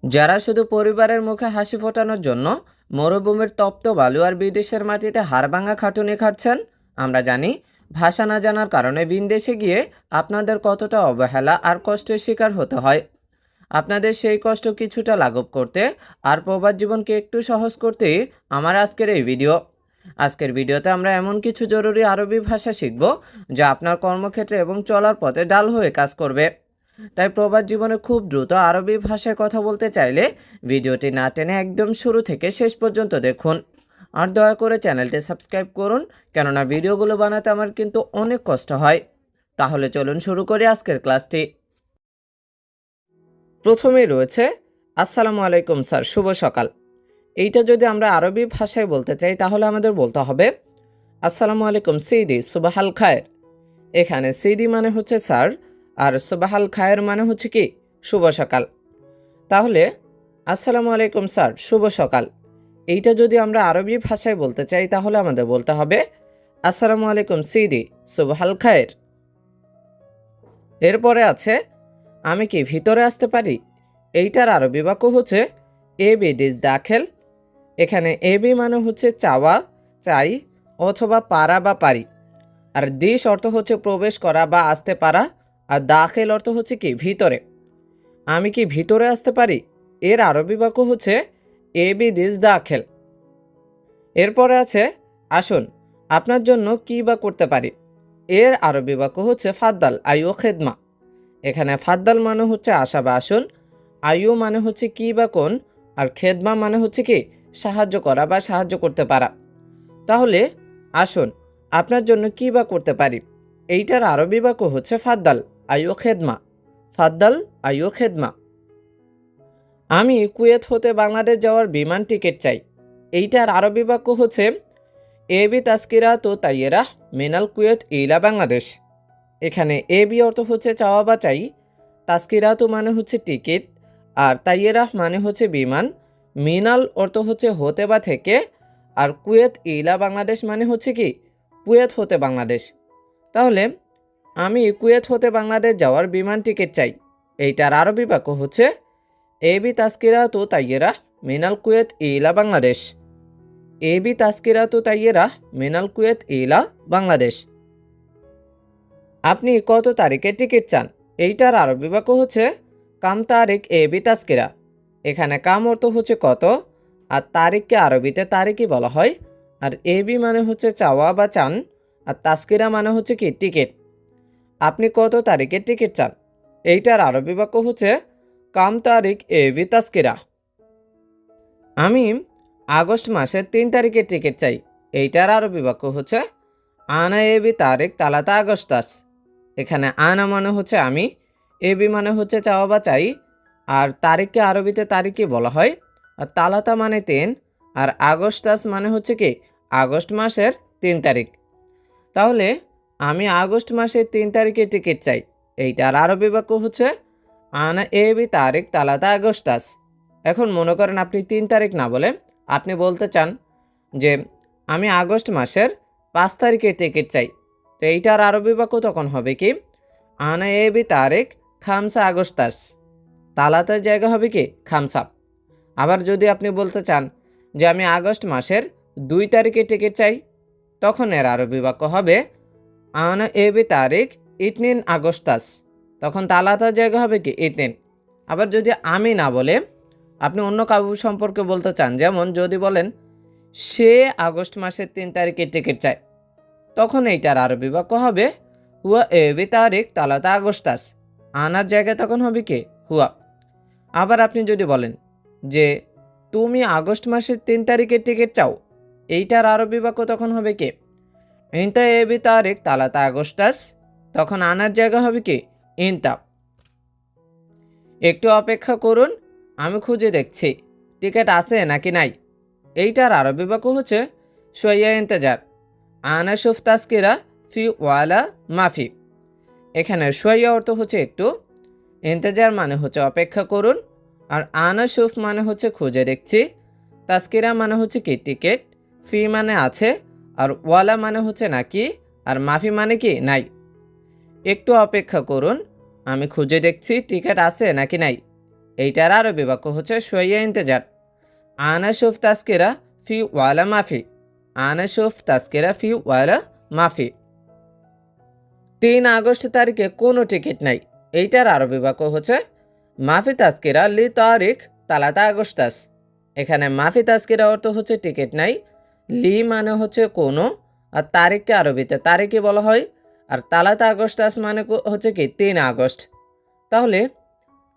যারা শুধু পরিবারের মুখে হাসি ফোটানোর জন্য মরুভূমির তপ্ত বালু আর বিদেশের মাটিতে হাড়ভাঙা খাটুনি খাটছেন, আমরা জানি ভাষা না জানার কারণে ভিনদেশে গিয়ে আপনাদের কতটা অবহেলা আর কষ্টের শিকার হতে হয়। আপনাদের সেই কষ্ট কিছুটা লাঘব করতে আর প্রবাস জীবনকে একটু সহজ করতেই আমার আজকের এই ভিডিও। আজকের ভিডিওতে আমরা এমন কিছু জরুরি আরবি ভাষা শিখব যা আপনার কর্মক্ষেত্রে এবং চলার পথে ডাল হয়ে কাজ করবে। তাই প্রবাস জীবনে খুব দ্রুত আরবি ভাষায় কথা বলতে চাইলে ভিডিওটি না টেনে একদম শুরু থেকে শেষ পর্যন্ত দেখুন। আর দয়া করে চ্যানেলটি সাবস্ক্রাইব করুন, কেননা ভিডিওগুলো বানাতে আমার কিন্তু অনেক কষ্ট হয়। তাহলে চলুন শুরু করি আজকের ক্লাসটি। প্রথমেই রয়েছে আসসালামু আলাইকুম স্যার, শুভ সকাল। এইটা যদি আমরা আরবি ভাষায় বলতে চাই তাহলে আমাদের বলতে হবে আসসালামু আলাইকুম সিদি সুবাহাল খায়ের। এখানে সিদি মানে হচ্ছে স্যার, আর সুবাহাল খায়ের মানে হচ্ছে কি শুভ সকাল। তাহলে আসসালামু আলাইকুম স্যার, শুভ সকাল। এইটা যদি আমরা আরবি ভাষায় বলতে চাই তাহলে আমাদের বলতে হবে আসসালামু আলাইকুম সিদি সুবাহাল খায়ের। এরপরে আছে আমি কি ভিতরে আসতে পারি। এইটার আরবি বাক্য হচ্ছে এ বি ডিস দাখেল। এখানে এ বি মানে হচ্ছে চাওয়া, চাই অথবা পারা বা পারি। আর দিস অর্থ হচ্ছে প্রবেশ করা বা আসতে পারা। আর দাখেল অর্থ হচ্ছে কি ভিতরে। আমি কি ভিতরে আসতে পারি, এর আরবি বাক্য হচ্ছে এ বি দিস দাখেল। এরপরে আছে আসুন আপনার জন্য কি বা করতে পারি। এর আরবি বাক্য হচ্ছে ফাদ্দাল আইও খেদমা। এখানে ফাদ্দাল মানে হচ্ছে আসা বা আসুন, আইও মানে হচ্ছে কি বা কোন, আর খেদমা মানে হচ্ছে কি সাহায্য করা বা সাহায্য করতে পারা। তাহলে আসুন আপনার জন্য কি বা করতে পারি, এইটার আরবি বাক্য হচ্ছে ফাদ্দাল আইও খেদমা। ফাদ্দাল আইও খেদমা। আমি কুয়েত হতে বাংলাদেশ যাওয়ার বিমান টিকিট চাই। এইটার আরবি বাক্য হচ্ছে এবি তাস্কিরা তো তাইয়েরা মিনাল কুয়েত ইলা বাংলাদেশ। এখানে এবি অর্থ হচ্ছে চাওয়া বা চাই, তাস্কিরা তো মানে হচ্ছে টিকিট, আর তাইয়েরা মানে হচ্ছে বিমান, মিনাল অর্থ হচ্ছে হতে বা থেকে, আর কুয়েত ইলা বাংলাদেশ মানে হচ্ছে কি কুয়েত হতে বাংলাদেশ। তাহলে আমি কুয়েত হতে বাংলাদেশ যাওয়ার বিমান টিকিট চাই। এইটার আরবি বাক্য হচ্ছে এবি তাস্কিরা তো তাইয়েরা মিনাল কুয়েত ইলা বাংলাদেশ। এবি তাস্কিরা তো তাইয়েরা মিনাল কুয়েত ইলা বাংলাদেশ। আপনি কত তারিখে টিকিট চান, এইটার আরবি বাক্য হচ্ছে কাম তারিখ এবি তাস্কিরা। এখানে কাম অর্থ হচ্ছে কত, আর তারিখকে আরবিতে তারিখই বলা হয়। আর এবি মানে হচ্ছে চাওয়া বা চান, আর তাস্কিরা মানে হচ্ছে কি টিকিট। আপনি কত তারিখে টিকিট চান, এইটার আরবি বাক্য হচ্ছে কাম তারিখ এবি তাস্কিরা। আমি আগস্ট মাসের 3 তারিখে টিকিট চাই। এইটার আরবি বাক্য হচ্ছে আনা এবি তারিখ তালাতা আগস্টাস। এখানে আনা মানে হচ্ছে আমি, এবি মানে হচ্ছে চাওয়া বা চাই, আর তারিখকে আরবিতে তারিখই বলা হয়। আর তালাতা মানে 3, আর আগস্টাস মানে হচ্ছে কি আগস্ট মাসের 3 তারিখ। তাহলে আমি আগস্ট মাসের 3 তারিখে টিকিট চাই। এইটার আরবি বাক্য হচ্ছে আনা এবি তারিখ তালাতা আগস্টাস। এখন মনে করেন আপনি 3 তারিখ না বলে আপনি বলতে চান যে আমি আগস্ট মাসের 5 তারিখে টিকিট চাই। তো এইটার আরবি বাক্য তখন হবে কি আনা এবি তারিখ খামসা আগস্টাস। তালাতার জায়গা হবে কি খামসা। আবার যদি আপনি বলতে চান যে আমি আগস্ট মাসের 2 তারিখে টিকিট চাই, তখন এর আরবি বাক্য হবে আনা এবি তারিখ ইতনিন আগস্টাস। তখন তালাতার জায়গা হবে কি ইতনিন। আবার যদি আমি না বলে আপনি অন্য কাউ সম্পর্কে বলতে চান, যেমন যদি বলেন সে আগস্ট মাসের 3 তারিখে টিকিট চায়, তখন এইটার আরবি বাক্য হবে হুয়া এবি তারিখ তালাতা আগস্টাস। আনার জায়গায় তখন হবে কি হুয়া। আবার আপনি যদি বলেন যে তুমি আগস্ট মাসের 3 তারিখে টিকিট চাও, এইটার আরবি বাক্য তখন হবে কি ইনতা এবি তারিখ তালাতা আগস্টাস। তখন আনার জায়গা হবে কি ইনতা। একটু অপেক্ষা করুন, আমি খুঁজে দেখছি টিকিট আছে নাকি নাই। এইটার আরবি বাক্য হচ্ছে শোয়া ইন্তজার। আনা শুফ তাস্কিরা ফি ওয়ালা মাফি। এখানে শোয়া অর্থ হচ্ছে একটু, ইন্তজার মানে হচ্ছে অপেক্ষা করুন, আর আনা শুফ মানে হচ্ছে খুঁজে দেখছি, তাস্কিরা মানে হচ্ছে কি টিকিট, ফি মানে আছে, আর ওয়ালা মানে হচ্ছে নাকি, আর মাফি মানে কি নাই। একটু অপেক্ষা করুন, আমি খুঁজে দেখছি টিকিট আছে নাকি নাই। এইটার আরবি বাক্য হচ্ছে শোয়া ইন্তেজার। আনা শুফ তাস্কিরা ফি ওয়ালা মাফি। আনা শুফ তাস্কিরা ফি ওয়ালা মাফি। 3 আগস্ট তারিখে কোনো টিকিট নাই। এইটার আরবি বাক্য হচ্ছে মাফি তাস্কিরা লি তারিখ তালাতা আগস্টাস। এখানে মাফি তাস্কিরা অর্থ হচ্ছে টিকিট নাই, লি মানে হচ্ছে কোনো, আর তারিখকে আরবিতে তারিখই বলা হয়, আর তালাতা আগস্টাস মানে হচ্ছে কি 3 আগস্ট। তাহলে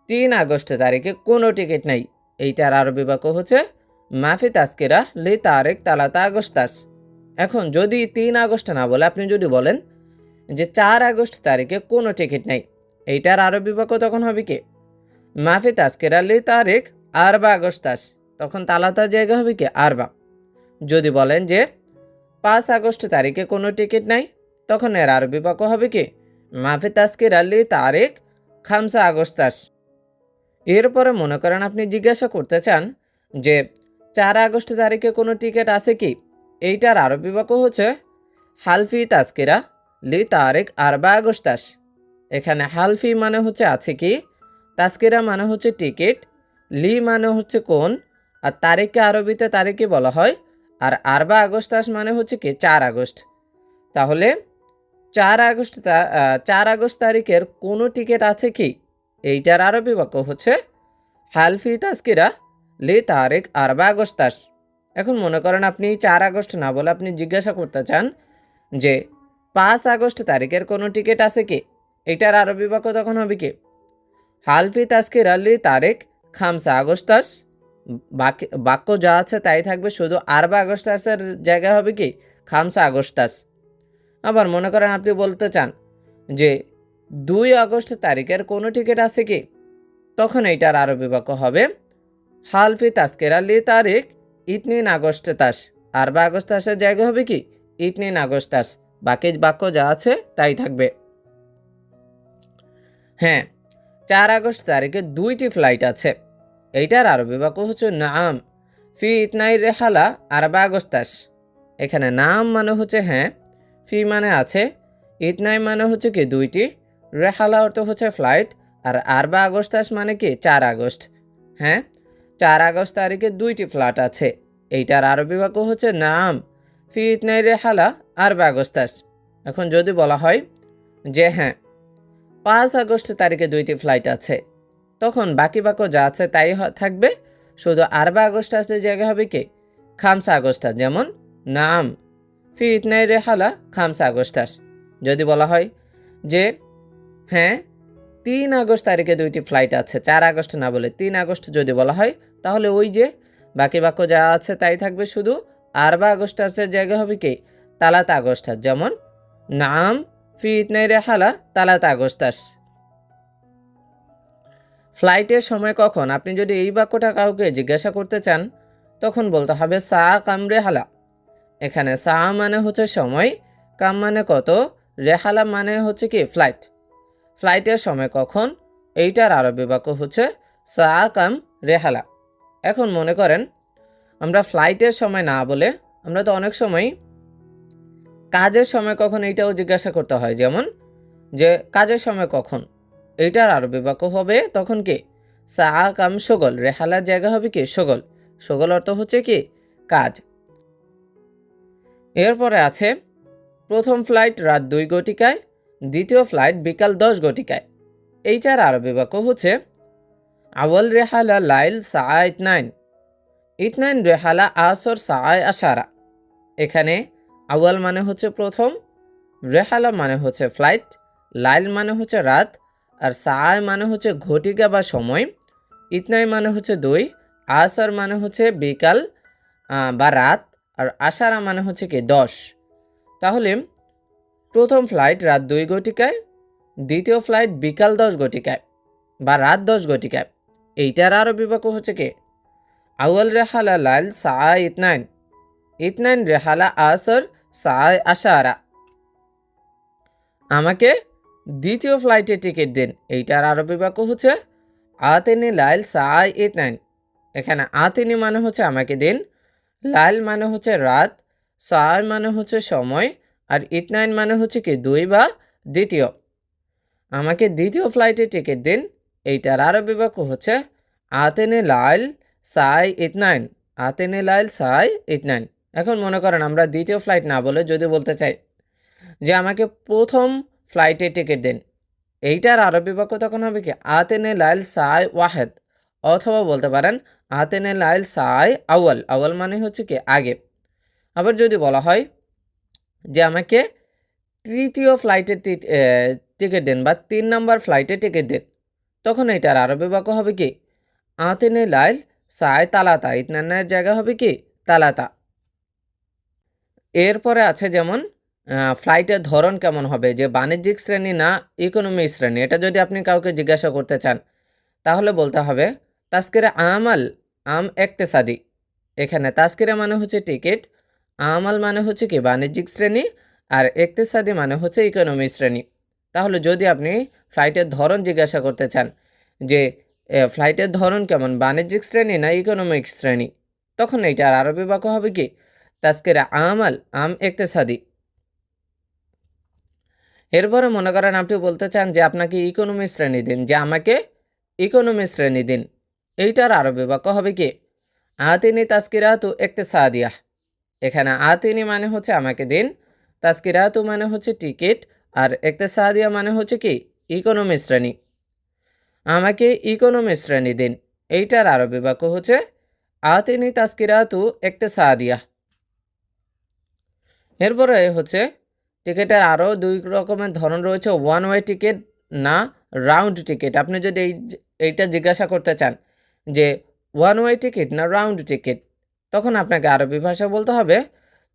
3 আগস্ট তারিখে কোনো টিকিট নাই। এইটার আরবি বাক্য হচ্ছে মাফি তাস্কিরা লি তারিখ তালাতা আগস্টাস। এখন যদি 3 আগস্ট না বলে আপনি যদি বলেন যে 4 আগস্ট তারিখে কোনো টিকিট নেই, এইটার আরবি বাক্য তখন হবে কি মাফি তাস্কিরা লি তারিখ আরবা আগস্টাস। তখন তালাতার জায়গা হবে কি আরবা। যদি বলেন যে 5 আগস্ট তারিখে কোনো টিকিট নাই, তখন এর আরবি বাক্য হবে কি মাফি তাস্কিরা লি তারিখ খামসা আগস্টাস। এরপরে মনে করেন আপনি জিজ্ঞাসা করতে চান যে 4 আগস্ট তারিখে কোনো টিকিট আছে কি, এইটার আরবি বাক্য হচ্ছে হালফি তাস্কিরা লি তারিখ আরবা আগস্টাস। এখানে হালফি মানে হচ্ছে আছে কি, তাস্কিরা মানে হচ্ছে টিকিট, লি মানে হচ্ছে কোন, আর তারিখকে আরবিতে তারিখই বলা হয়, আর আরবা আগস্টাস মানে হচ্ছে কি 4 আগস্ট। তাহলে 4 আগস্ট তারিখের কোনো টিকিট আছে কি, এইটার আরবি বাক্য হচ্ছে হালফি তাস্কিরা লি তারিখ আরবা আগস্টাস। এখন মনে করেন আপনি 4 আগস্ট না বলে আপনি জিজ্ঞাসা করতে চান যে 5 আগস্ট তারিখের কোনো টিকিট আছে কি, এটার আরবি বাক্য তখন হবে কি হালফি তাস্কিরা লি তারিখ খামসা আগস্টাস। বাক্য যা আছে তাই থাকবে, শুধু আরবা আগস্টাসের জায়গায় হবে কি খামসা আগস্টাস। আবার মনে করেন আপনি বলতে চান যে 2 আগস্ট তারিখের কোনো টিকিট আছে কি, তখন এইটার আরবি বাক্য হবে হালফি তাস্কিরা লি তারিখ ইতনিন আগস্টাস। আরবা আগস্টাসের জায়গা হবে কি ইতনিন আগস্টাস। বাকি বাক্য যা আছে তাই থাকবে। হ্যাঁ, 4 আগস্ট তারিখে 2টি ফ্লাইট আছে। এইটার আরবি বাক্য হচ্ছে নাম ফি ইতনাই রেহালা আরবা আগস্টাস। এখানে নাম মানে হচ্ছে হ্যাঁ, ফি মানে আছে, ইতনাই মানে হচ্ছে কি 2টি, রেহালা অর্থ হচ্ছে ফ্লাইট, আর আরবা আগস্টাস মানে কি 4 আগস্ট। হ্যাঁ, 4 আগস্ট তারিখে 2টি ফ্লাইট আছে। এইটার আরবি বাক্য হচ্ছে নাম ফি ইতনাই রেহালা আরবা আগস্টাস। এখন যদি বলা হয় যে হ্যাঁ 5 আগস্ট তারিখে 2টি ফ্লাইট আছে, তখন বাকি বাক্য যা আছে তাই থাকবে, শুধু আরবা আগস্টাসের জায়গা হবে কি খামসা আগস্টাস। যেমন নাম ফি ইতনাই রেহালা খামসা আগস্টাস। যদি বলা হয় যে হ্যাঁ 3 আগস্ট তারিখে 2টি ফ্লাইট আছে, 4 আগস্ট না বলে 3 আগস্ট যদি বলা হয়, তাহলে ওই যে বাকি বাক্য যা আছে তাই থাকবে, শুধু আরবা আগস্টাসের জায়গা হবে কি তালাতা আগস্টাস। যেমন নাম ফি ইতনাই রেহালা তালাতা আগস্টাস। ফ্লাইটের সময় কখন, আপনি যদি এই বাক্যটা কাউকে জিজ্ঞাসা করতে চান, তখন বলতে হবে সা কাম রেহালা। এখানে সা মানে হচ্ছে সময়, কাম মানে কত, রেহালা মানে হচ্ছে কি ফ্লাইট। ফ্লাইটের সময় কখন, এইটার আরবি বাক্য হচ্ছে সা কাম রেহালা। এখন মনে করেন আমরা ফ্লাইটের সময় না বলে আমরা তো অনেক সময় কাজের সময় কখন এইটাও জিজ্ঞাসা করতে হয়, যেমন যে কাজের সময় কখন, এইটার আরবি বাক্য হবে তখন কি সা কাম সগল। রেহালার জায়গা হবে কি সগল। সগল অর্থ হচ্ছে কি কাজ। এরপরে আছে প্রথম ফ্লাইট রাত 2 ঘটিকায়, দ্বিতীয় ফ্লাইট বিকাল 10 ঘটিকায়। এইটার আরবি বাক্য হচ্ছে আওয়াল রেহালা লাইল সা ইতনাইন, ইতনাইন রেহালা আসর সা আশারা। এখানে আওয়াল মানে হচ্ছে প্রথম, রেহালা মানে হচ্ছে ফ্লাইট, লাইল মানে হচ্ছে রাত, আর সায় মানে হচ্ছে ঘটিকা বা সময়, ইতনাই মানে হচ্ছে 2, আসর মানে হচ্ছে বিকাল বা রাত, আর আশারা মানে হচ্ছে কি 10। তাহলে প্রথম ফ্লাইট রাত 2 ঘটিকায়, দ্বিতীয় ফ্লাইট বিকাল 10 ঘটিকায় বা রাত 10 ঘটিকায়। এইটার আরবি বাক্য হচ্ছে কি আউয়াল রেহালা লাইল সা ইতনাইন, ইতনাইন রেহালা আসর সা আশারা। আমাকে দ্বিতীয় ফ্লাইটে টিকিট দিন। এইটার আরবি বাক্য হচ্ছে আতিনি লাইল সা ইতনাইন। এখানে আতিনি মানে হচ্ছে আমাকে দিন, লাইল মানে হচ্ছে রাত, সা মানে হচ্ছে সময়, আর ইতনাইন মানে হচ্ছে কি 2 বা দ্বিতীয়। আমাকে দ্বিতীয় ফ্লাইটে টিকিট দিন। এইটার আরবি বাক্য হচ্ছে আতেনে লাইল সাই ইতনাইন, আতেনে লাইল সাই ইতনাইন। এখন মনে করেন আমরা দ্বিতীয় ফ্লাইট না বলে যদি বলতে চাই যে আমাকে প্রথম ফ্লাইটে টিকিট দিন, এইটার আরবি বাক্য তখন হবে কি আতেনে লাইল সাই ওয়াহেদ, অথবা বলতে পারেন আতেনে লাইল সাই আউয়াল, আউয়াল মানে হচ্ছে কি আগে। আবার যদি বলা হয় যে আমাকে তৃতীয় ফ্লাইটের টিকিট দিন বা 3 নম্বর ফ্লাইটে টিকিট দিন, তখন এটার আরবি বাক্য হবে কি আতেনে লাইল সাই তালাতা, ইতনানের জায়গা হবে কি তালাতা। এরপরে আছে যেমন ফ্লাইটের ধরন কেমন হবে, যে বাণিজ্যিক শ্রেণী না ইকোনমি শ্রেণী, এটা যদি আপনি কাউকে জিজ্ঞাসা করতে চান তাহলে বলতে হবে তাস্কিরা আমাল আম একতেসাদি। এখানে তাস্কিরা মানে হচ্ছে টিকিট, আমাল মানে হচ্ছে কি বাণিজ্যিক শ্রেণী, আর একতেসাদি মানে হচ্ছে ইকোনমি শ্রেণী। তাহলে যদি আপনি ফ্লাইটের ধরন জিজ্ঞাসা করতে চান যে ফ্লাইটের ধরন কেমন, বাণিজ্যিক শ্রেণী না ইকোনমিক শ্রেণী, তখন এইটার আরবি বাক্য হবে কি তাস্কিরা আমাল আম একতেসাদি। এরপরে মনে করেন আপনি বলতে চান যে আপনাকে ইকোনমি শ্রেণী দিন, যে আমাকে ইকোনমি শ্রেণী দিন, এইটার আরবি বাক্য হবে কি আতিনি তাস্কিরাতু ইকতিসাদিয়া। এখানে আতিনি মানে হচ্ছে আমাকে দিন, তাস্কিরাতু মানে হচ্ছে টিকিট, আর ইকতিসাদিয়া মানে হচ্ছে কি ইকোনমি শ্রেণী। আমাকে ইকোনমি শ্রেণী দিন, এইটার আরবি বাক্য হচ্ছে আতিনি তাস্কিরাতু ইকতিসাদিয়া। এরপরে হচ্ছে টিকিটের আরও 2 রকমের ধরন রয়েছে, ওয়ান ওয়ে টিকিট না রাউন্ড টিকিট। আপনি যদি এইটা জিজ্ঞাসা করতে চান যে ওয়ান ওয়ে টিকিট না রাউন্ড টিকিট, তখন আপনাকে আরবি ভাষা বলতে হবে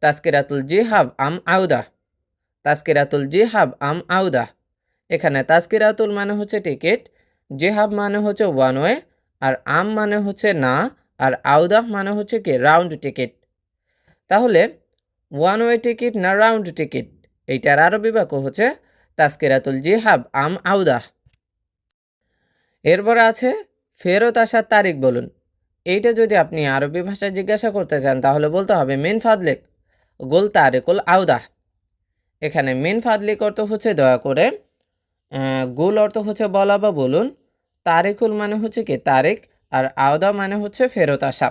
তাস্কিরাতুল জিহাব আম আউদা, তাস্কিরাতুল জিহাব আম আউদা। এখানে তাস্কিরাতুল মানে হচ্ছে টিকিট, জিহাব মানে হচ্ছে ওয়ান ওয়ে, আর আম মানে হচ্ছে না, আর আউদা মানে হচ্ছে কি রাউন্ড টিকিট। তাহলে ওয়ান ওয়ে টিকিট না রাউন্ড টিকিট, এইটার আরবি বাক্য হচ্ছে তাস্কিরাতুল জিহাব আম আউদা। এরপর আছে ফেরত আসার তারিখ বলুন। এইটা যদি আপনি আরবি ভাষায় জিজ্ঞাসা করতে চান তাহলে বলতে হবে মিন ফাদলিক গুল তারিকুল আউদা। এখানে মিন ফাদলিক অর্থ হচ্ছে দয়া করে, গুল অর্থ হচ্ছে বলা বা বলুন, তারিকুল মানে হচ্ছে কি তারিখ, আর আউদা মানে হচ্ছে ফেরত আসা।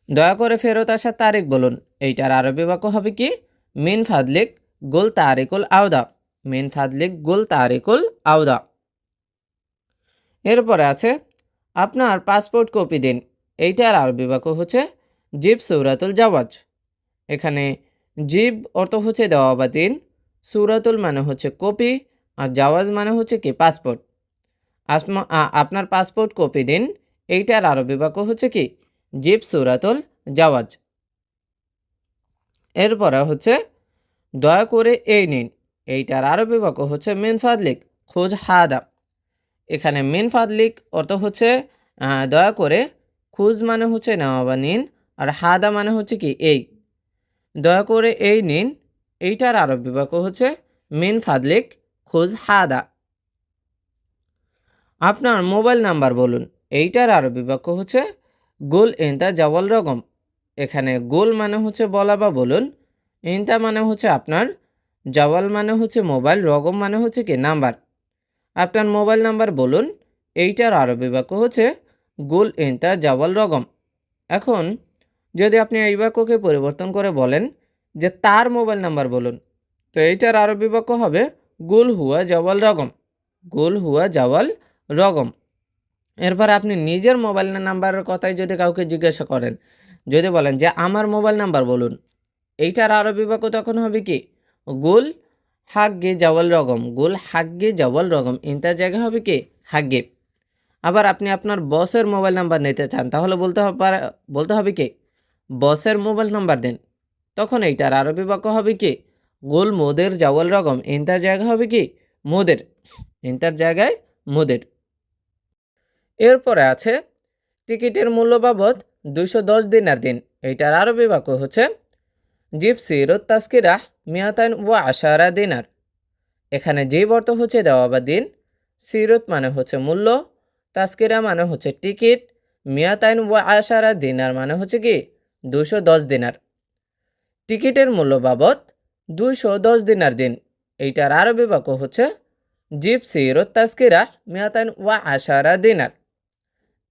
দয়া করে ফেরত আসার তারিখ বলুন, এইটার আরবি বাক্য হবে কি মিন ফাদলিক গুল তারিকুল আউদা, মিন ফাদলিক গুল তারিকুল আউদা। এরপরে আছে আপনার পাসপোর্ট কপি দিন, এইটার আরবি বাক্য হচ্ছে জিব সৌরাতুল জাওয়াজ। এখানে জিব অর্থ হচ্ছে দেওয়া বা দিন, সৌরাতুল মানে হচ্ছে কপি, আর জাওয়াজ মানে হচ্ছে কি পাসপোর্ট। আপনার পাসপোর্ট কপি দিন, এইটার আরবি বাক্য হচ্ছে কি জিব সৌরাতুল জাওয়াজ। এরপরে হচ্ছে দয়া করে এই নিন, এইটার আরবি বাক্য হচ্ছে মিন ফাদলিক খুজ হাদা। এখানে মিন ফাদলিক অর্থ হচ্ছে দয়া করে, খুজ মানে হচ্ছে নেওয়া বা নিন, আর হাদা মানে হচ্ছে কি এই। দয়া করে এই নিন, এইটার আরবি বাক্য হচ্ছে মিন ফাদলিক খুজ হাদা। আপনার মোবাইল নাম্বার বলুন, এইটার আরবি বাক্য হচ্ছে গুল ইনতা জাওয়াল রকম। এখানে গুল মানে হচ্ছে বলা বা বলুন, ইনতা মানে হচ্ছে আপনার, জাওয়াল মানে হচ্ছে মোবাইল, রকম মানে হচ্ছে কি নাম্বার। আপনার মোবাইল নাম্বার বলুন, এইটার আরবি বাক্য হচ্ছে গুল ইনতা জাওয়াল রকম। এখন যদি আপনি এই বাক্যকে পরিবর্তন করে বলেন যে তার মোবাইল নাম্বার বলুন, তো এইটার আরবি বাক্য হবে গুল হুয়া জাওয়াল রকম, গুল হুয়া জাওয়াল রকম। এরপর আপনি নিজের মোবাইল নাম্বারের কথাই যদি কাউকে জিজ্ঞাসা করেন, যদি বলেন যে আমার মোবাইল নাম্বার বলুন, এইটার আরবি বাক্য তখন হবে কি গুল হাগ্গে জাওয়াল রকম, গুল হাগ্গে জাওয়াল রকম, ইনতার জায়গা হবে কি হাগ্গে। আবার আপনি আপনার বসের মোবাইল নাম্বার নিতে চান তাহলে বলতে হবে কি বসের মোবাইল নাম্বার দিন, তখন এইটার আরবি বাক্য হবে কি গুল মোদের জাওয়াল রকম, ইনতার জায়গা হবে কি মোদের, ইনতার জায়গায় মোদের। এরপরে আছে টিকিটের মূল্য বাবদ 210 দিনার দিন, এইটার আরবি বাক্য হচ্ছে জিব সিরত তাস্কিরা মিয়াতাইন ওয়া আশারা দিনার। এখানে জিব অর্থ হচ্ছে দেওয়া বা দিন, সিরত মানে হচ্ছে মূল্য, তাস্কিরা মানে হচ্ছে টিকিট, মিয়াতাইন ওয়া আশারা দিনার মানে হচ্ছে কি 210 দিনার। টিকিটের মূল্য বাবদ 210 দিনার দিন, এইটার আরবি বাক্য হচ্ছে জিব সিরত তাস্কিরা মিয়াতাইন ওয়া আশারা দিনার।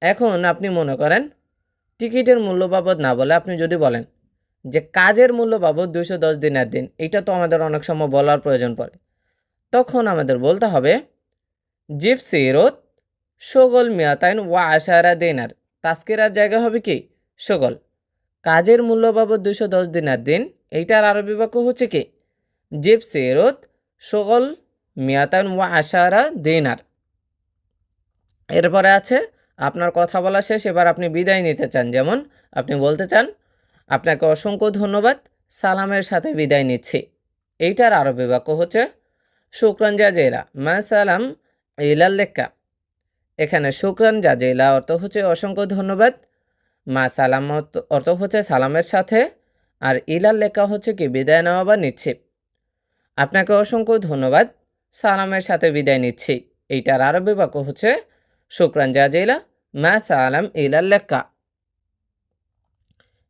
এখন আপনি মনে করেন টিকিটের মূল্য বাবদ না বলে আপনি যদি বলেন যে কাজের মূল্য বাবদ 210 দিনার দিন, এটা তো আমাদের অনেক সময় বলার প্রয়োজন পড়ে। তখন আমাদের বলতে হবে জিফ সিরত শগল মিয়াতাইন ওয়া আশারা দিনার। তাস্কিরার জায়গা হবে কি শগল। কাজের মূল্য বাবদ 210 দিনার দিন, এইটার আরবি বাক্য হচ্ছে কি জিফ সিরত শগল মিয়াতাইন ওয়া আশারা দিনার। এরপরে আছে আপনার কথা বলা শেষ, এবার আপনি বিদায় নিতে চান। যেমন আপনি বলতে চান আপনাকে অসংখ্য ধন্যবাদ, সালামের সাথে বিদায় নিচ্ছি। এইটার আরবি বাক্য হচ্ছে শুকরান জাজিলা মা সালাম ইলাল লেক্কা। এখানে শুকরান জাজিলা অর্থ হচ্ছে অসংখ্য ধন্যবাদ, মা সালাম অর্থ হচ্ছে সালামের সাথে, আর ইলাল লেক্কা হচ্ছে কি বিদায় নেওয়া বা নিচ্ছি। আপনাকে অসংখ্য ধন্যবাদ, সালামের সাথে বিদায় নিচ্ছি। এইটার আরবি বাক্য হচ্ছে শুকরান জাজিলা মা সালাম ইলাল লেক্কা।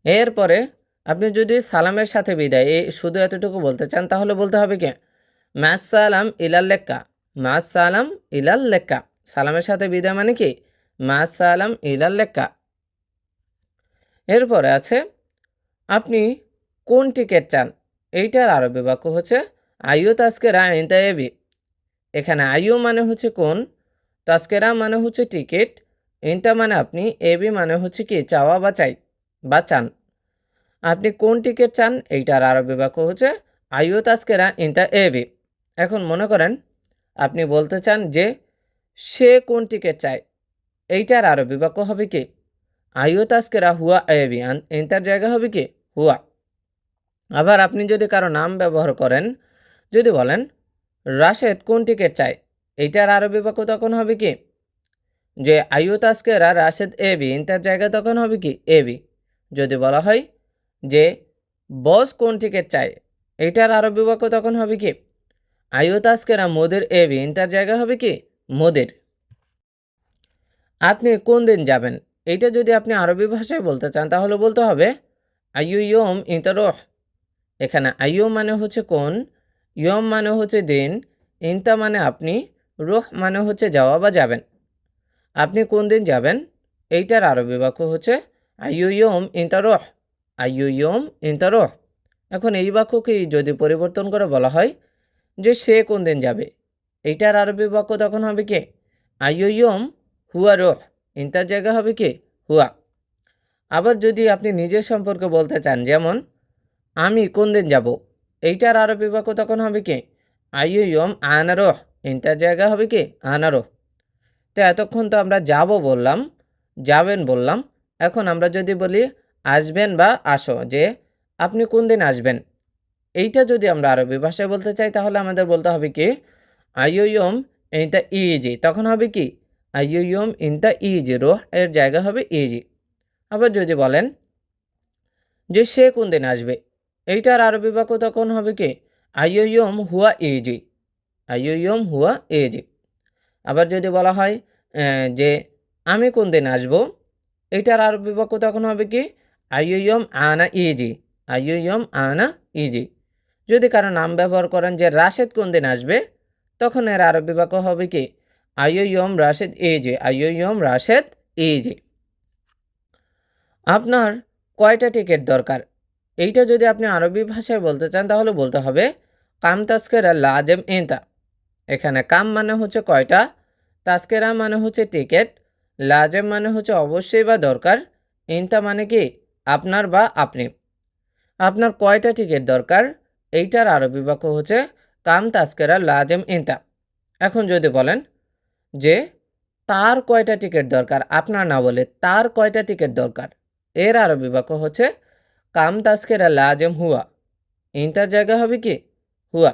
এরপরে আপনি যদি সালামের সাথে বিদায় এই শুধু এতটুকু বলতে চান তাহলে বলতে হবে কি মাস সালাম ইলাল লেক্কা। মাস সালাম ইলাল লেক্কা, সালামের সাথে বিদায় মানে কি মাস সালাম ইলাল লেক্কা। এরপরে আছে আপনি কোন টিকিট চান, এইটার আরবি বাক্য হচ্ছে আইয়ু তাস্কেরা ইনতা এবি। এখানে আইয়ু মানে হচ্ছে কোন, তাস্কেরা মানে হচ্ছে টিকিট, ইনতা মানে আপনি, এবি মানে হচ্ছে কি চাওয়া বা চাই বা চান। আপনি কোন টিকিট চান, এইটার আরবি বাক্য হচ্ছে আইয়ু তাস্কেরা ইনতা এবি। এখন মনে করেন আপনি বলতে চান যে সে কোন টিকিট চায়, এইটার আরবি বাক্য হবে কি আইয়ু তাস্কেরা হুয়া এবি, ইনতার জায়গা হবে কি হুয়া। আবার আপনি যদি কারো নাম ব্যবহার করেন, যদি বলেন রাশেদ কোন টিকিট চায়, এইটার আরবি বাক্য তখন হবে কি যে আইয়ু তাস্কেরা রাশেদ এবি, ইনতার জায়গা তখন হবে কি এবি। যদি বলা হয় যে বস কোন টিকিট চায়, এইটার আরবি বাক্য তখন হবে কি আইয়ু তাস্কেরা মোদের এবি, ইনতার জায়গা হবে কি মোদের। আপনি কোন দিন যাবেন, এইটা যদি আপনি আরবি ভাষায় বলতে চান তাহলে বলতে হবে আইয়ু ইয়ম ইনতা রোহ। এখানে আইয়ু মানে হচ্ছে কোন, ইয়ম মানে হচ্ছে দিন, ইনতা মানে আপনি, রোহ মানে হচ্ছে যাওয়া বা যাবেন। আপনি কোন দিন যাবেন, এইটার আরবি বাক্য হচ্ছে আইয়ু ইয়ম ইনতা রোহ। আইয়ু ইয়ম ইনতা রোহ। এখন এই বাক্যকে যদি পরিবর্তন করে বলা হয় যে সে কোন দিন যাবে, এইটার আরবি বাক্য তখন হবে কি আইয়ু ইয়ম হুয়া রোহ, ইনতার জায়গা হবে কি হুয়া। আবার যদি আপনি নিজের সম্পর্কে বলতে চান, যেমন আমি কোন দিন যাব, এইটার আরবি বাক্য তখন হবে কি আইয়ু ইয়ম আনা রোহ, ইনতার জায়গা হবে কি আনা রোহ। তো এতক্ষণ তো আমরা যাব বললাম, যাবেন বললাম। এখন আমরা যদি বলি আসবেন বা আসো, যে আপনি কোন দিন আসবেন, এইটা যদি আমরা আরবি ভাষায় বলতে চাই তাহলে আমাদের বলতে হবে কি আইয়ু ইয়ম ইনতা ইজি, তখন হবে কি আইয়ু ইয়ম ইনতা ইজি, রোহ এর জায়গা হবে ইজি। আবার যদি বলেন যে সে কোন দিন আসবে, এইটার আরবি বাক্য তখন হবে কি আইয়ু ইয়ম হুয়া ইজি। আইয়ু ইয়ম হুয়া ইজি। আবার যদি বলা হয় যে আমি কোন দিন আসব, এইটার আরবি বাক্য তখন হবে কি আইয়ু ইয়ম আনা ইজি। আইয়ু ইয়ম আনা ইজি। যদি কারো নাম ব্যবহার করেন যে রাশেদ কোন দিন আসবে, তখন এর আরবি বাক্য হবে কি আইয়ু ইয়ম রাশেদ ইজি। আইয়ু ইয়ম রাশেদ ইজি। আপনার কয়টা টিকিট দরকার, এইটা যদি আপনি আরবি ভাষায় বলতে চান তাহলে বলতে হবে কাম তাস্কেরা লাজেম ইনতা। এখানে কাম মানে হচ্ছে কয়টা, তাস্কেরা মানে হচ্ছে টিকিট, লাজেম মানে হচ্ছে অবশ্যই বা দরকার, ইনতা মানে কি আপনার বা আপনি। আপনার কয়টা টিকিট দরকার, এইটার আরবি বাক্য হচ্ছে কাম তাস্কেরা লাজেম ইনতা। এখন যদি বলেন যে তার কয়টা টিকিট দরকার, আপনার না বলে তার কয়টা টিকিট দরকার, এর আরবি বাক্য হচ্ছে কাম তাস্কেরা লাজেম হুয়া, ইনতার জায়গা হবে কি হুয়া।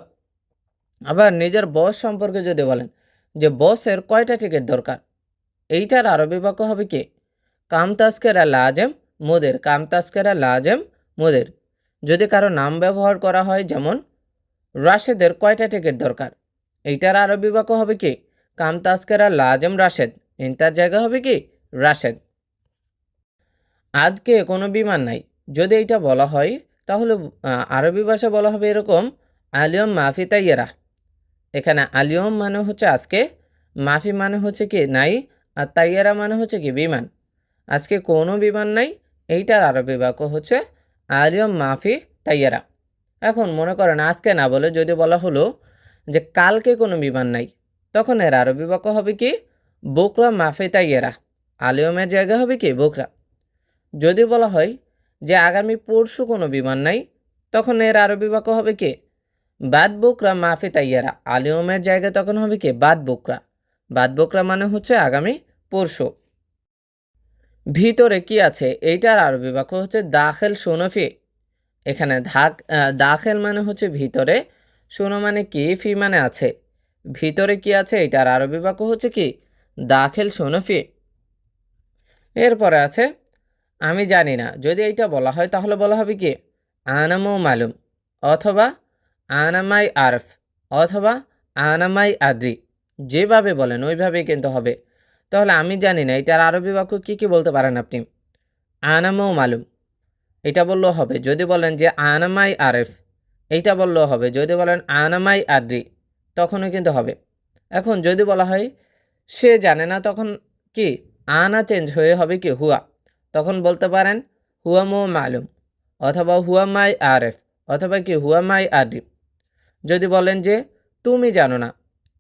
আবার নিজের বস সম্পর্কে যদি বলেন যে বসের কয়টা টিকিট দরকার, এইটার আরবি বাক্য হবে কি কাম তাস্কেরা লাজেম মোদের। কাম তাস্কেরা লাজেম মোদের। যদি কারো নাম ব্যবহার করা হয়, যেমন রাশেদের কয়টা টিকিট দরকার, এইটার আরবি বাক্য হবে কি কাম তাস্কেরা লাজেম রাশেদ, ইনতার জায়গা হবে কি রাশেদ। আজকে কোনো বিমান নাই, যদি এইটা বলা হয় তাহলে আরবি ভাষা বলা হবে এরকম আলিয়ম মাফি তাইয়েরা। এখানে আলিয়ম মানে হচ্ছে আজকে, মাফি মানে হচ্ছে কি নাই, আর তাইয়ারা মানে হচ্ছে কি বিমান। আজকে কোনো বিমান নাই, এইটার আরবি বাক্য হচ্ছে আলিয়ম মাফি তাইয়ারা। এখন মনে করেন আজকে না বলে যদি বলা হলো যে কালকে কোনো বিমান নাই, তখন এর আরবি বাক্য হবে কি বুকরা মাফি তাইয়ারা। আলিয়মের জায়গা হবে কি বুকরা। যদি বলা হয় যে আগামী পরশু কোনো বিমান নাই, তখন এর আরবি বাক্য হবে কি বাদ বুকরা মাফি তাইয়ারা। আলিয়মের জায়গায় তখন হবে কি বাদ বুকরা। বাদ বুকরা মানে হচ্ছে আগামী পরশু। ভিতরে কি আছে এইটার আরবি বাক্য হচ্ছে দাখেল শোনফি। এখানে দাখেল মানে হচ্ছে ভিতরে, শোনো মানে কি, ফি মানে আছে। ভিতরে কি আছে এইটার আরবি বাক্য হচ্ছে কি দাখেল শোনফি। এরপরে আছে আমি জানি না। যদি এইটা বলা হয় তাহলে বলা হবে কি আনামো মালুম, অথবা আনামাই আরফ, অথবা আনামাই আদ্রি। যেভাবে বলেন ওইভাবেই কিন্তু হবে। তাহলে আমি জানি না এটার আরবি বাক্য কী কী বলতে পারেন আপনি? আনামো মালুম, এটা বললেও হবে। যদি বলেন যে আনামাই আরেফ, এইটা বললেও হবে। যদি বলেন আনামাই আদ্রি, তখনও কিন্তু হবে। এখন যদি বলা হয় সে জানে না, তখন কি আনা চেঞ্জ হয়ে হবে কি হুয়া। তখন বলতে পারেন হুয়া মো মালুম, অথবা হুয়া মাই আরেফ, অথবা কি হুয়া মাই আদ্রি। যদি বলেন যে তুমি জানো না,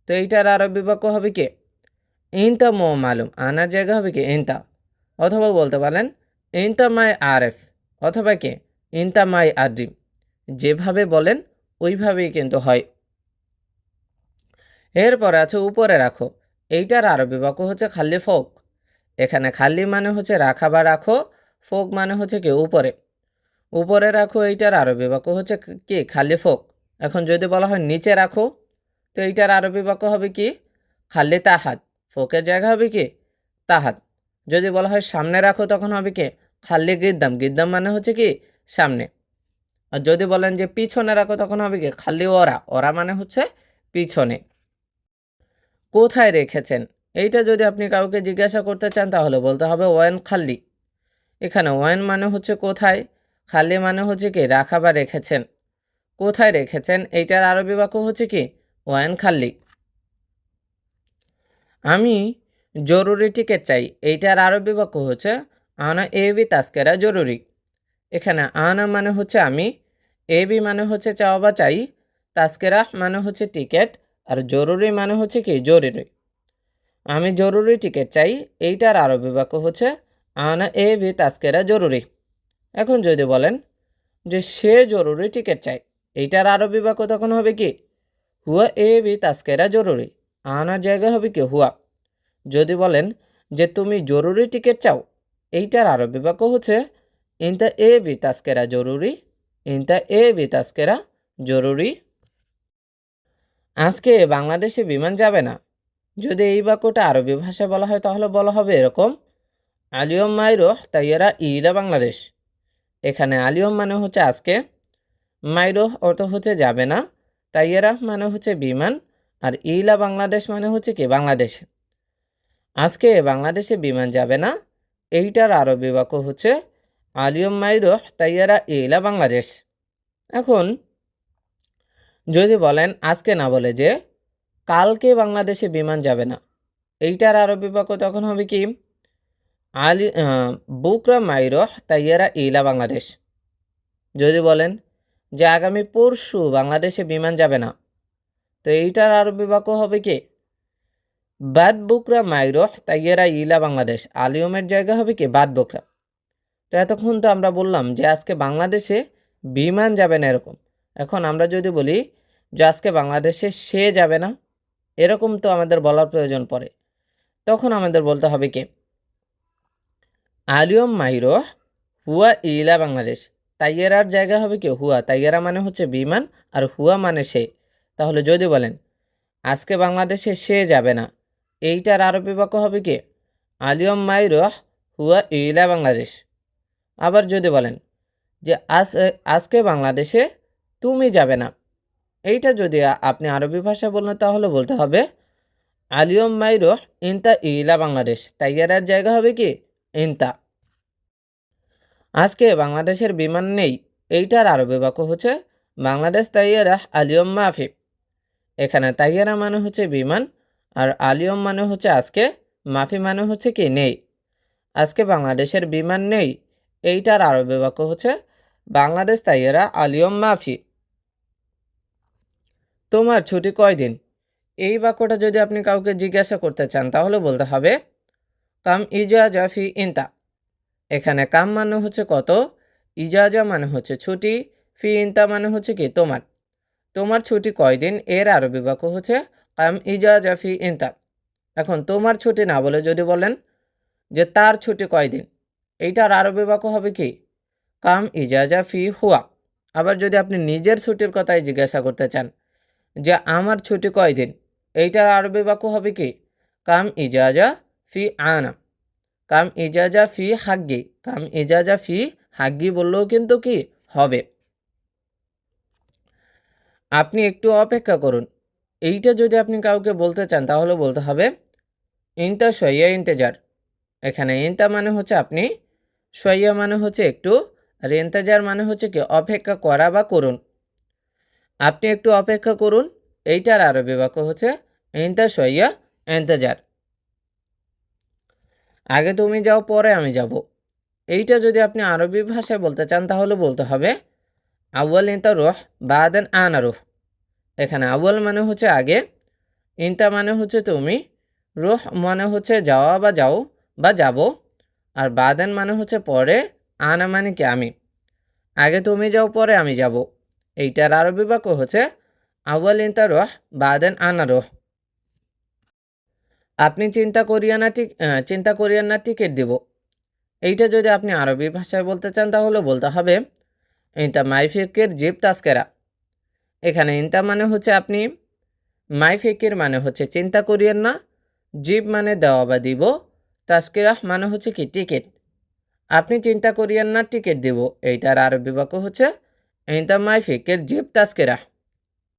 তো এইটার আরবি বাক্য হবে কি ইনতা মো মালুম। আনার জায়গা হবে কি ইনতা। অথবা বলতে পারেন ইনতা মাই আরেফ, অথবা কি ইনতা মাই আদ্রি। যেভাবে বলেন ওইভাবেই কিন্তু হয়। এরপরে আছে উপরে রাখো। এইটার আরবি বাক্য হচ্ছে খালি ফোক। এখানে খালি মানে হচ্ছে রাখা বা রাখো, ফোক মানে হচ্ছে কি উপরে। উপরে রাখো এইটার আরবি বাক্য হচ্ছে কি খালি ফোক। এখন যদি বলা হয় নিচে রাখো, তো এইটার আরবি বাক্য হবে কি খালি তাহাত। ফোকের জায়গা হবে কি তাহাত। যদি বলা হয় সামনে রাখো, তখন হবে কি খালি গিদ্দাম। গিদ্দাম মানে হচ্ছে কি সামনে। আর যদি বলেন যে পিছনে রাখো, তখন হবে কি খালি ওরা। ওরা মানে হচ্ছে পিছনে। কোথায় রেখেছেন, এইটা যদি আপনি কাউকে জিজ্ঞাসা করতে চান তাহলে বলতে হবে ওয়ান খাল্লি। এখানে ওয়ান মানে হচ্ছে কোথায়, খালি মানে হচ্ছে কি রাখা বা রেখেছেন। কোথায় রেখেছেন এইটার আরবি বাক্য হচ্ছে কি ওয়ান খাল্লি। আমি জরুরি টিকিট চাই, এইটার আরবি বাক্য হচ্ছে আনা এবি তাস্কেরা জরুরি। এখানে আনা মানে হচ্ছে আমি, এবি মানে হচ্ছে চাওয়া বা চাই, তাস্কেরা মানে হচ্ছে টিকিট, আর জরুরি মানে হচ্ছে কি জরুরি। আমি জরুরি টিকিট চাই, এইটার আরবি বাক্য হচ্ছে আনা এবি তাস্কেরা জরুরি। এখন যদি বলেন যে সে জরুরি টিকিট চাই, এইটার আরবি বাক্য তখন হবে কি হুয়া এবি তাস্কেরা জরুরি। আনার জায়গা হবে কি হুয়া। যদি বলেন যে তুমি জরুরি টিকিট চাও, এইটার আরবি বাক্য হচ্ছে ইনতা এ বি তাস্কেরা জরুরি। ইনতা এ বি তাস্কেরা জরুরি। আজকে বাংলাদেশে বিমান যাবে না। যদি এই বাক্যটা আরবি ভাষায় বলা হয় তাহলে বলা হবে এরকম আলিয়ম মাইরোহ তাইয়ারা ইলা বাংলাদেশ। এখানে আলিয়ম মানে হচ্ছে আজকে, মাইরোহ অর্থ হচ্ছে যাবে না, তাইয়ারা মানে হচ্ছে বিমান, আর ইলা বাংলাদেশ মানে হচ্ছে কি বাংলাদেশে। আজকে বাংলাদেশে বিমান যাবে না, এইটার আরবি বাক্য হচ্ছে আলিয়ম মাইরোহ তাইয়ারা ইলা বাংলাদেশ। এখন যদি বলেন আজকে না বলে যে কালকে বাংলাদেশে বিমান যাবে না, এইটার আরবি বাক্য তখন হবে কি আলি বুকরা মাইরোহ তাইয়ারা ইলা বাংলাদেশ। যদি বলেন যে আগামী পরশু বাংলাদেশে বিমান যাবে না, তো এইটার আরবি বাক্য হবে কি বাদ বুকরা মাইরোহ তাইয়ারা ইলা বাংলাদেশ। আলিয়মের জায়গা হবে কি বাদ বুকরা। তো এতক্ষণ তো আমরা বললাম যে আজকে বাংলাদেশে বিমান যাবে না এরকম। এখন আমরা যদি বলি যে আজকে বাংলাদেশে সে যাবে না, এরকম তো আমাদের বলার প্রয়োজন পড়ে। তখন আমাদের বলতে হবে কি আলিয়ম মাইরোহ হুয়া ইলা বাংলাদেশ। তাইয়েরার জায়গা হবে কি হুয়া। তাইয়েরা মানে হচ্ছে বিমান, আর হুয়া মানে সে। তাহলে যদি বলেন আজকে বাংলাদেশে সে যাবে না, এইটার আরবি বাক্য হবে কি আলিয়ম মাইরোহ হুয়া ইলা বাংলাদেশ। আবার যদি বলেন যে আজকে বাংলাদেশে তুমি যাবে না, এইটা যদি আপনি আরবি ভাষায় বলেন তাহলে বলতে হবে আলিয়ম মাইরোহ ইনতা ইলা বাংলাদেশ। তাইয়ারার জায়গা হবে কি ইনতা। আজকে বাংলাদেশের বিমান নেই, এইটার আরবি বাক্য হচ্ছে বাংলাদেশ তাইয়ারা আলিয়ম মাফি। এখানে তাইয়ারা মানে হচ্ছে বিমান, আর আলিয়ম মানে হচ্ছে আজকে, মাফি মানে হচ্ছে কি নেই। আজকে বাংলাদেশের বিমান নেই, এইটার আরবি বাক্য হচ্ছে বাংলাদেশ তাইয়ারা আলিয়ম মাফি। তোমার ছুটি কয়দিন? এই বাক্যটা যদি আপনি কাউকে জিজ্ঞাসা করতে চান তাহলে বলতে হবে কাম ইজাজা ফি ইনতা। এখানে কাম মানে হচ্ছে কত, ইজাজা মানে হচ্ছে ছুটি, ফি ইনতা মানে হচ্ছে কি তোমার। তোমার ছুটি কয়দিন এর আরবি বাক্য হচ্ছে কাম ইজাজা ফি ইনতা। এখন তোমার ছুটি না বলে যদি বলেন যে তার ছুটি কয়দিন, এইটার আরবি বাক্য হবে কি কাম ইজাজা ফি হুয়া। আবার যদি আপনি নিজের ছুটির কথাই জিজ্ঞাসা করতে চান যে আমার ছুটি কয়দিন, এইটার আরবি বাক্য হবে কি কাম ইজাজা ফি আনা। কাম ইজাজা ফি হাগ্গি, কাম ইজাজা ফি হাগ্গি বললেও কিন্তু কি হবে। আপনি একটু অপেক্ষা করুন, এইটা যদি আপনি কাউকে বলতে চান তাহলে বলতে হবে ইনতা শইয়া ইন্তেজার। এখানে ইনতা মানে হচ্ছে আপনি, শইয়া মানে হচ্ছে একটু, আর ইন্তেজার মানে হচ্ছে কি অপেক্ষা করা বা করুন। আপনি একটু অপেক্ষা করুন, এইটার আরবি বাক্য হচ্ছে ইনতা শইয়া ইন্তেজার। আগে তুমি যাও পরে আমি যাব, এইটা যদি আপনি আরবি ভাষায় বলতে চান তাহলে বলতে হবে আউয়াল ইনতা রুহ বাদেন আনা রুহ। এখানে আউয়াল মানে হচ্ছে আগে, ইনতা মানে হচ্ছে তুমি, রুহ মানে হচ্ছে যাওয়া বা যাও বা যাব, আর বাদেন মানে হচ্ছে পরে, আনা মানে কি আমি। আগে তুমি যাও পরে আমি যাব, এইটার আরবি বাক্য হচ্ছে আউয়াল ইনতা রুহ বাদেন আনা রুহ। আপনি চিন্তা করিয়ান না টিকিট দিব, এইটা যদি আপনি আরবি ভাষায় বলতে চান তাহলে বলতে হবে ইনতা মাই ফিকির জিব তাস্কেরা। এখানে ইনতা মানে হচ্ছে আপনি, মাই ফিকির মানে হচ্ছে চিন্তা করিয়েন না, জিব মানে দেওয়া বা দিব, তাস্কিরাহ মানে হচ্ছে কি টিকিট। আপনি চিন্তা করিয়েন না টিকিট দিব, এইটার আরবি বাক্য হচ্ছে ইনতা মাই ফিকির জিব তাস্কিরাহ।